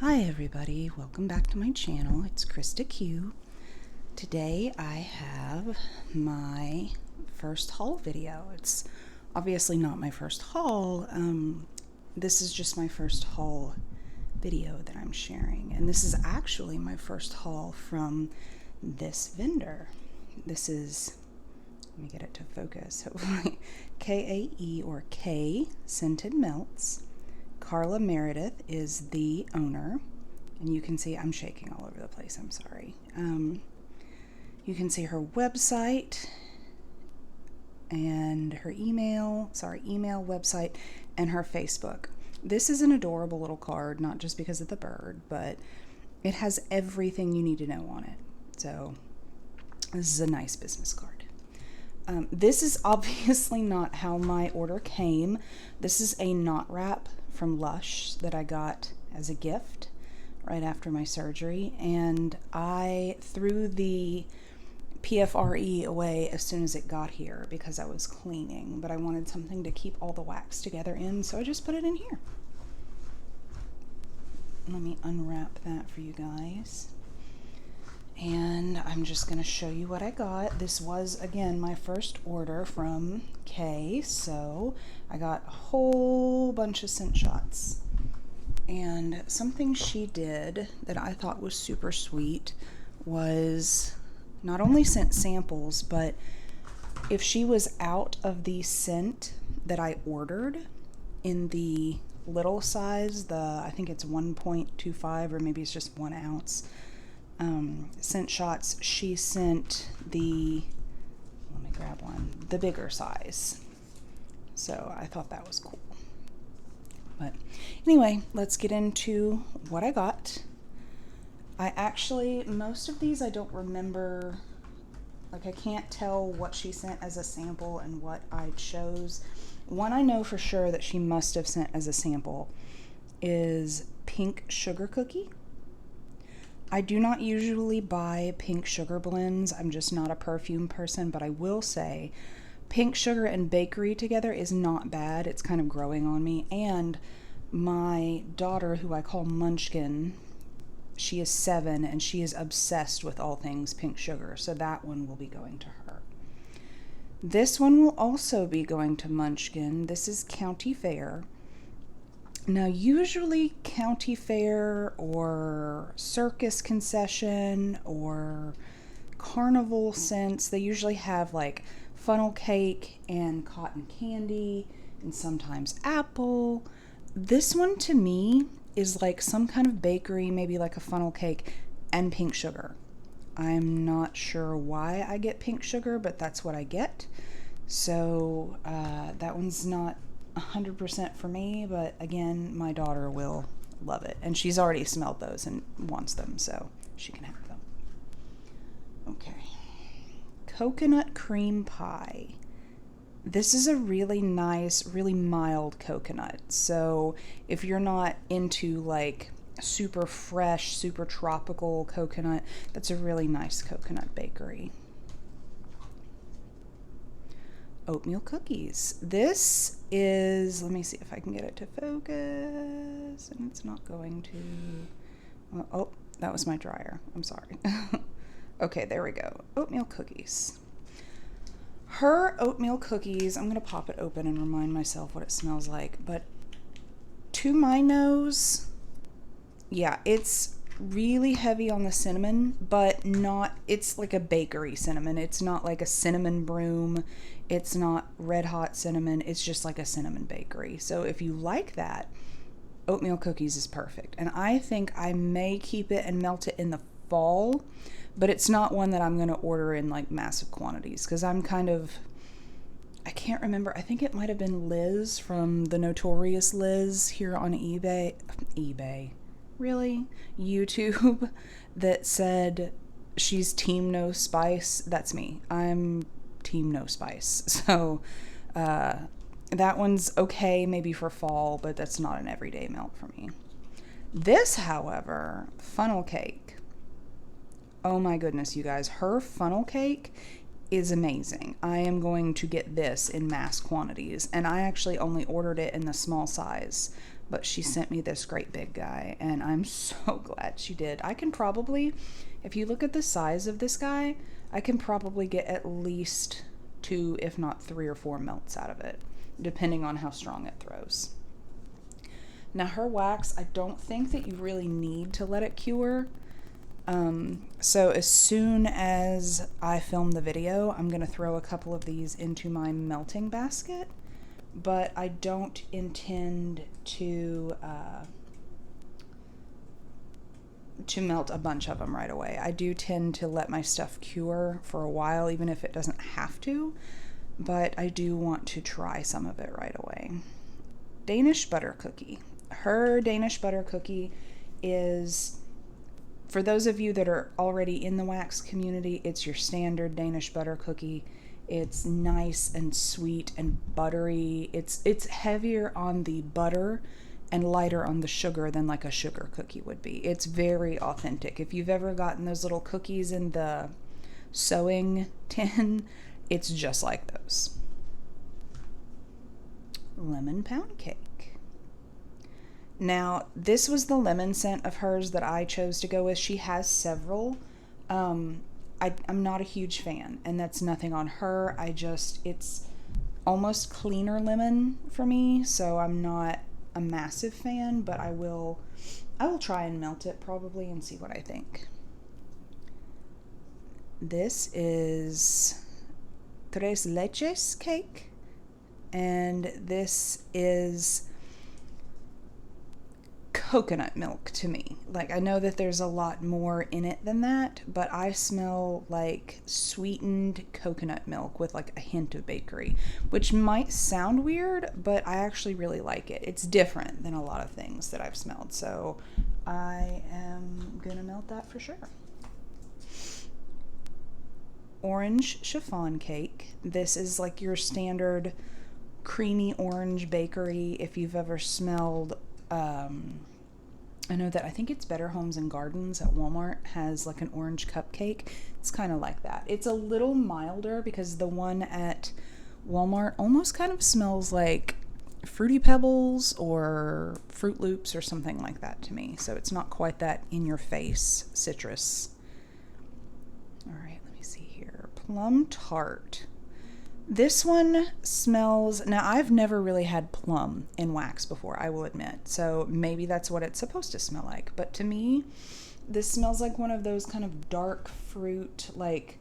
Hi everybody, welcome back to my channel. It's Krista Q. Today I have my first haul video. It's obviously not my first haul. This is just my first haul video that I'm sharing. And this is actually my first haul from this vendor. This is, let me get it to focus, hopefully, KAE or K Scented Melts. Carla Meredith is the owner, and you can see I'm shaking all over the place. I'm sorry. You can see her website and her email, website, and her Facebook. This is an adorable little card, not just because of the bird, but it has everything you need to know on it. So this is a nice business card. This is obviously not how my order came. This is a knot wrap from Lush that I got as a gift right after my surgery, and I threw the PFRE away as soon as it got here because I was cleaning, but I wanted something to keep all the wax together in, so I just put it in here. Let me unwrap that for you guys. And I'm just going to show you what I got. This was, again, my first order from Kay, so I got a whole bunch of scent shots. And something she did that I thought was super sweet was not only sent samples, but if she was out of the scent that I ordered in the little size, I think it's 1.25 or maybe it's just 1 ounce, scent shots, she sent let me grab one, the bigger size. So I thought that was cool. But anyway, let's get into what I got. Most of these I don't remember, like I can't tell what she sent as a sample and what I chose. One I know for sure that she must have sent as a sample is Pink Sugar Cookie. I do not usually buy pink sugar blends. I'm just not a perfume person, but I will say pink sugar and bakery together is not bad. It's kind of growing on me. And my daughter, who I call Munchkin, she is 7 and she is obsessed with all things pink sugar. So that one will be going to her. This one will also be going to Munchkin. This is County Fair. Now, usually County Fair or Circus Concession or Carnival scents, they usually have like funnel cake and cotton candy and sometimes apple. This one to me is like some kind of bakery, maybe like a funnel cake and pink sugar. I'm not sure why I get pink sugar, but that's what I get. So that one's not 100% for me, but again, my daughter will love it, and she's already smelled those and wants them, so she can have them. Okay, coconut cream pie. This is a really nice, really mild coconut, so if you're not into like super fresh, super tropical coconut, that's a really nice coconut bakery. Oatmeal cookies. This is, let me see if I can get it to focus, and it's not going to, oh, that was my dryer, I'm sorry. Okay, there we go. Oatmeal cookies. Her oatmeal cookies, I'm going to pop it open and remind myself what it smells like, but to my nose, yeah, it's really heavy on the cinnamon, but not, it's like a bakery cinnamon. It's not like a cinnamon broom. It's not red hot cinnamon. It's just like a cinnamon bakery. So if you like that, oatmeal cookies is perfect. And I think I may keep it and melt it in the fall, but it's not one that I'm going to order in like massive quantities because I'm kind of, I can't remember. I think it might have been Liz from the Notorious Liz here on eBay, really? YouTube, that said she's team no spice. That's me. I'm team no spice. So that one's okay maybe for fall, but that's not an everyday melt for me. This, however, funnel cake. Oh my goodness, you guys. Her funnel cake is amazing. I am going to get this in mass quantities, and I actually only ordered it in the small size but she sent me this great big guy, and I'm so glad she did. I can probably, if you look at the size of this guy, I can probably get at least 2, if not 3 or 4 melts out of it, depending on how strong it throws. Now her wax, I don't think that you really need to let it cure. So as soon as I film the video, I'm going to throw a couple of these into my melting basket, but I don't intend to melt a bunch of them right away. I do tend to let my stuff cure for a while, even if it doesn't have to, but I do want to try some of it right away. Danish butter cookie. Her Danish butter cookie is, for those of you that are already in the wax community, it's your standard Danish butter cookie. It's nice and sweet and buttery. It's heavier on the butter and lighter on the sugar than like a sugar cookie would be. It's very authentic. If you've ever gotten those little cookies in the sewing tin, it's just like those. Lemon pound cake. Now, this was the lemon scent of hers that I chose to go with. She has several. I'm not a huge fan, and that's nothing on her. It's almost cleaner lemon for me, so I'm not a massive fan, but I will try and melt it probably and see what I think. This is Tres Leches cake, and this is coconut milk to me. Like, I know that there's a lot more in it than that, but I smell like sweetened coconut milk with like a hint of bakery, which might sound weird, but I actually really like it. It's different than a lot of things that I've smelled, so I am gonna melt that for sure. Orange chiffon cake. This is like your standard creamy orange bakery. If you've ever smelled I know that I think it's Better Homes and Gardens at Walmart has like an orange cupcake. It's kind of like that. It's a little milder because the one at Walmart almost kind of smells like Fruity Pebbles or Fruit Loops or something like that to me. So it's not quite that in your face citrus. All right, let me see here. Plum tart. This one smells, now I've never really had plum in wax before, I will admit, so maybe that's what it's supposed to smell like, but to me, this smells like one of those kind of dark fruit, like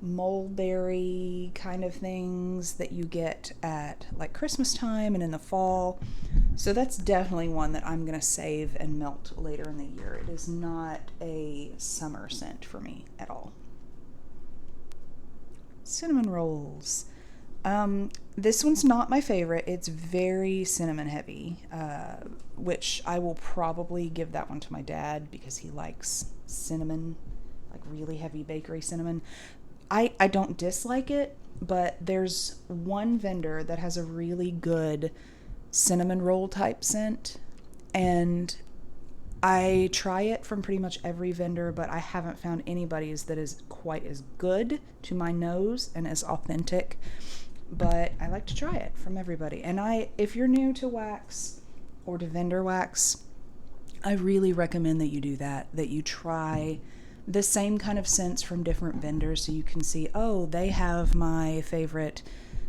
mulberry kind of things that you get at like Christmas time and in the fall, so that's definitely one that I'm going to save and melt later in the year. It is not a summer scent for me at all. Cinnamon rolls. This one's not my favorite. It's very cinnamon heavy, which I will probably give that one to my dad because he likes cinnamon, like really heavy bakery cinnamon. I don't dislike it, but there's one vendor that has a really good cinnamon roll type scent, and I try it from pretty much every vendor, but I haven't found anybody's that is quite as good to my nose and as authentic. But I like to try it from everybody. And if you're new to wax or to vendor wax, I really recommend that you do that you try the same kind of scents from different vendors so you can see, oh, they have my favorite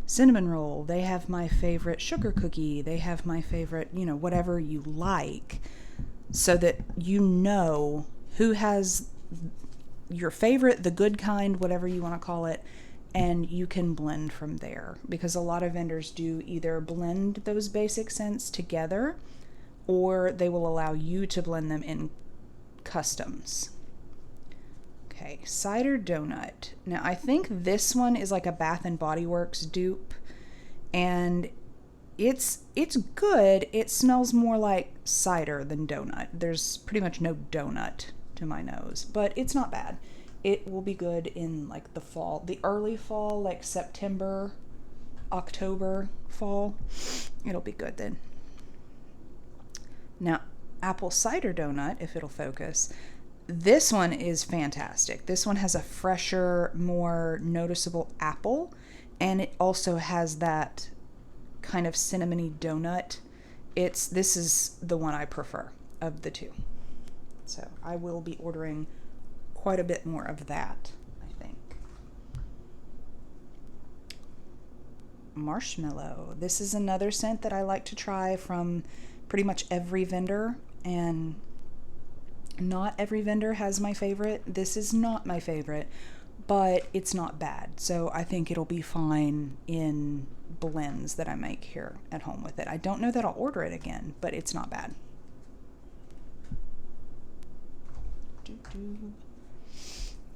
cinnamon roll, they have my favorite sugar cookie, they have my favorite, whatever you like, so that you know who has your favorite, the good kind, whatever you want to call it, and you can blend from there, because a lot of vendors do either blend those basic scents together or they will allow you to blend them in customs. Okay, cider donut. Now I think this one is like a Bath and Body Works dupe, and it's good. It smells more like cider than donut. There's pretty much no donut to my nose, but it's not bad. It will be good in like the fall, the early fall, like September, October fall. It'll be good then. Now, apple cider donut, if it'll focus. This one is fantastic. This one has a fresher, more noticeable apple, and it also has that kind of cinnamony donut this is the one I prefer of the two. So I will be ordering quite a bit more of that, I think. Marshmallow. This is another scent that I like to try from pretty much every vendor, and not every vendor has my favorite. This is not my favorite, but it's not bad. So I think it'll be fine in blends that I make here at home with it. I don't know that I'll order it again, but it's not bad.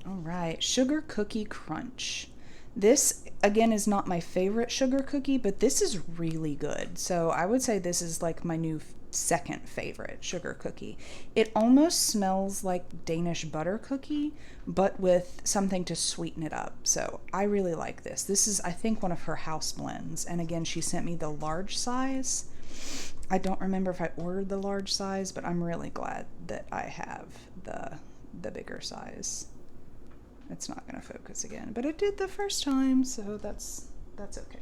All right, Sugar Cookie Crunch. This, again, is not my favorite sugar cookie, but this is really good. So I would say this is like my new second favorite sugar cookie. It almost smells like Danish butter cookie, but with something to sweeten it up. So I really like this. This is, I think, one of her house blends. And again, she sent me the large size. I don't remember if I ordered the large size, but I'm really glad that I have the bigger size. It's not going to focus again, but it did the first time, so that's okay.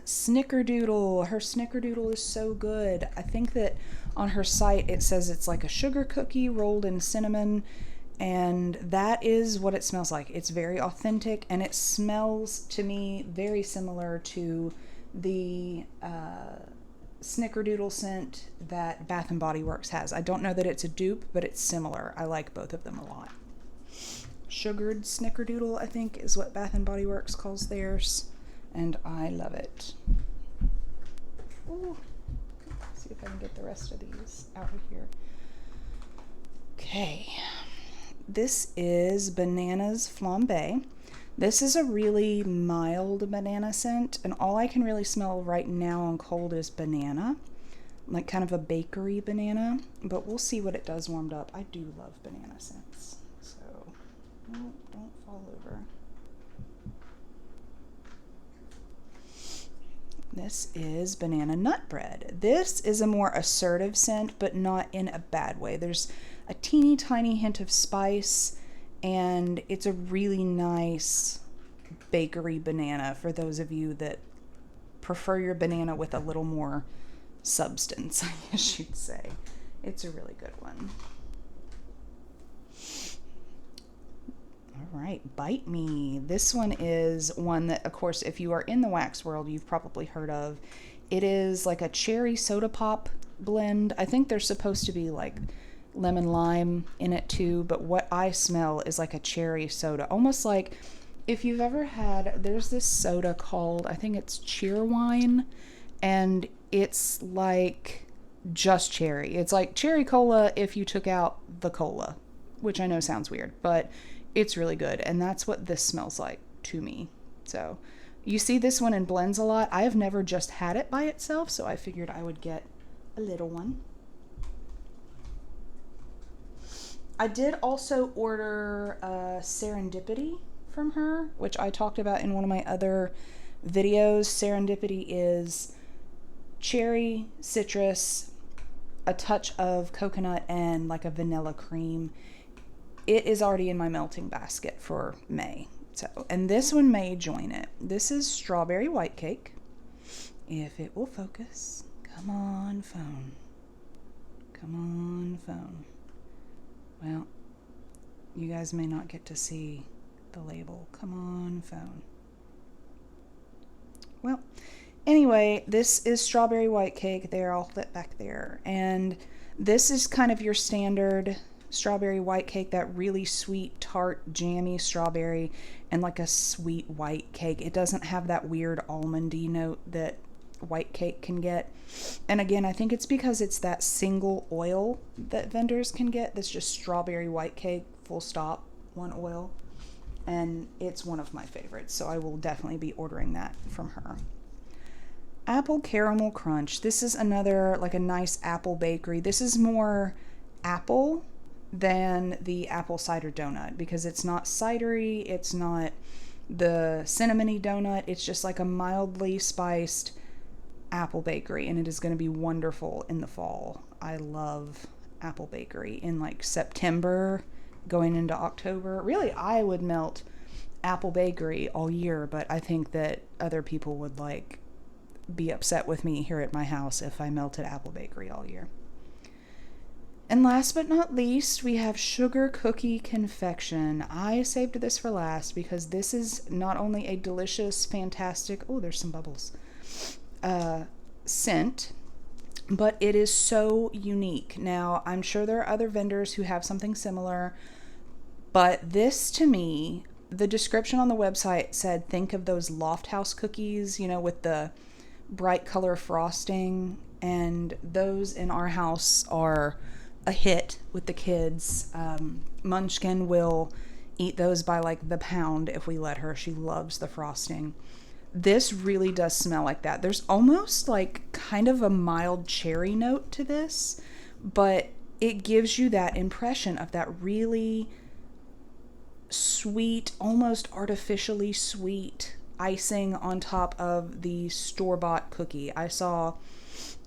Snickerdoodle. Her Snickerdoodle is so good. I think that on her site it says it's like a sugar cookie rolled in cinnamon, and that is what it smells like. It's very authentic, and it smells to me very similar to the Snickerdoodle scent that Bath and Body Works has. I don't know that it's a dupe, but it's similar. I like both of them a lot. Sugared Snickerdoodle, I think, is what Bath and Body Works calls theirs, and I love it. Ooh. See if I can get the rest of these out of here. Okay. This is Bananas Flambe. This is a really mild banana scent, and all I can really smell right now on cold is banana, like kind of a bakery banana, but we'll see what it does warmed up. I do love banana scents, so don't fall over. This is Banana Nut Bread. This is a more assertive scent, but not in a bad way. There's a teeny tiny hint of spice, and it's a really nice bakery banana for those of you that prefer your banana with a little more substance, I guess you'd say. It's a really good one. All right, Bite Me. This one is one that, of course, if you are in the wax world, you've probably heard of. It is like a cherry soda pop blend. I think there's supposed to be like lemon lime in it too, but what I smell is like a cherry soda, almost like if you've ever had, there's this soda called, I think it's Cheerwine, and it's like just cherry. It's like cherry cola if you took out the cola, which I know sounds weird, but it's really good, and that's what this smells like to me. So you see this one in blends a lot. I have never just had it by itself, so I figured I would get a little one. I did also order Serendipity from her, which I talked about in one of my other videos. Serendipity is cherry, citrus, a touch of coconut, and like a vanilla cream. It is already in my melting basket for May. So, and this one may join it. This is Strawberry White Cake. If it will focus. Come on, phone. Come on, phone. Well, you guys may not get to see the label. Come on, phone. Well, anyway, this is Strawberry White Cake. They're all lit back there. And this is kind of your standard strawberry white cake, that really sweet, tart, jammy strawberry, and like a sweet white cake. It doesn't have that weird almondy note that white cake can get. And again, I think it's because it's that single oil that vendors can get that's just strawberry white cake, full stop, one oil. And it's one of my favorites, so I will definitely be ordering that from her. Apple Caramel Crunch. This is another, like a nice apple bakery. This is more apple than the apple cider donut, because it's not cidery, it's not the cinnamony donut, it's just like a mildly spiced apple bakery, and it is going to be wonderful in the fall. I love apple bakery in like September going into October. Really, I would melt apple bakery all year, but I think that other people would like be upset with me here at my house if I melted apple bakery all year. And last but not least, we have sugar cookie confection. I saved this for last because this is not only a delicious, fantastic, oh, there's some bubbles, scent, but it is so unique. Now, I'm sure there are other vendors who have something similar, but this, to me, the description on the website said, think of those Loft House cookies, you know, with the bright color frosting, and those in our house are a hit with the kids. Munchkin will eat those by like the pound if we let her. She loves the frosting. This really does smell like that. There's almost like kind of a mild cherry note to this, but it gives you that impression of that really sweet, almost artificially sweet icing on top of the store-bought cookie. I saw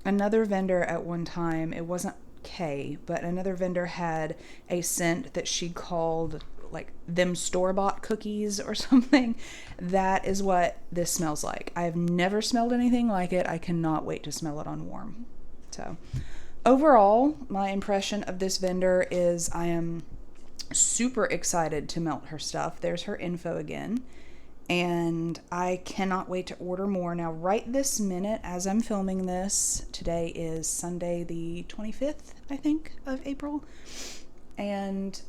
another vendor at one time, it wasn't KAE, but another vendor had a scent that she called like them store-bought cookies or something. That is what this smells like. I've never smelled anything like it. I cannot wait to smell it on warm. So overall, my impression of this vendor is I am super excited to melt her stuff. There's her info again. And I cannot wait to order more. Now, right this minute, as I'm filming this, today is Sunday the 25th, I think, of April. And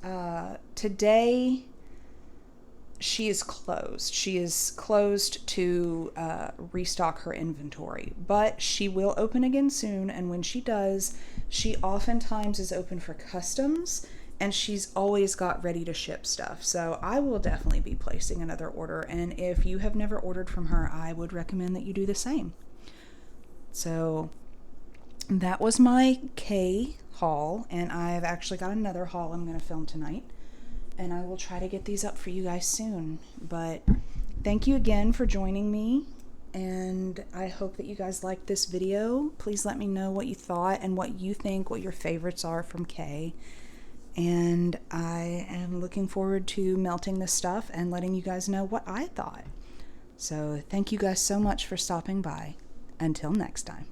today, she is closed. She is closed to restock her inventory. But she will open again soon. And when she does, she oftentimes is open for customs. And she's always got ready to ship stuff. So I will definitely be placing another order. And if you have never ordered from her, I would recommend that you do the same. So that was my KAE haul. And I've actually got another haul I'm going to film tonight. And I will try to get these up for you guys soon. But thank you again for joining me. And I hope that you guys liked this video. Please let me know what you thought and what you think, what your favorites are from KAE. And I am looking forward to melting this stuff and letting you guys know what I thought. So thank you guys so much for stopping by. Until next time.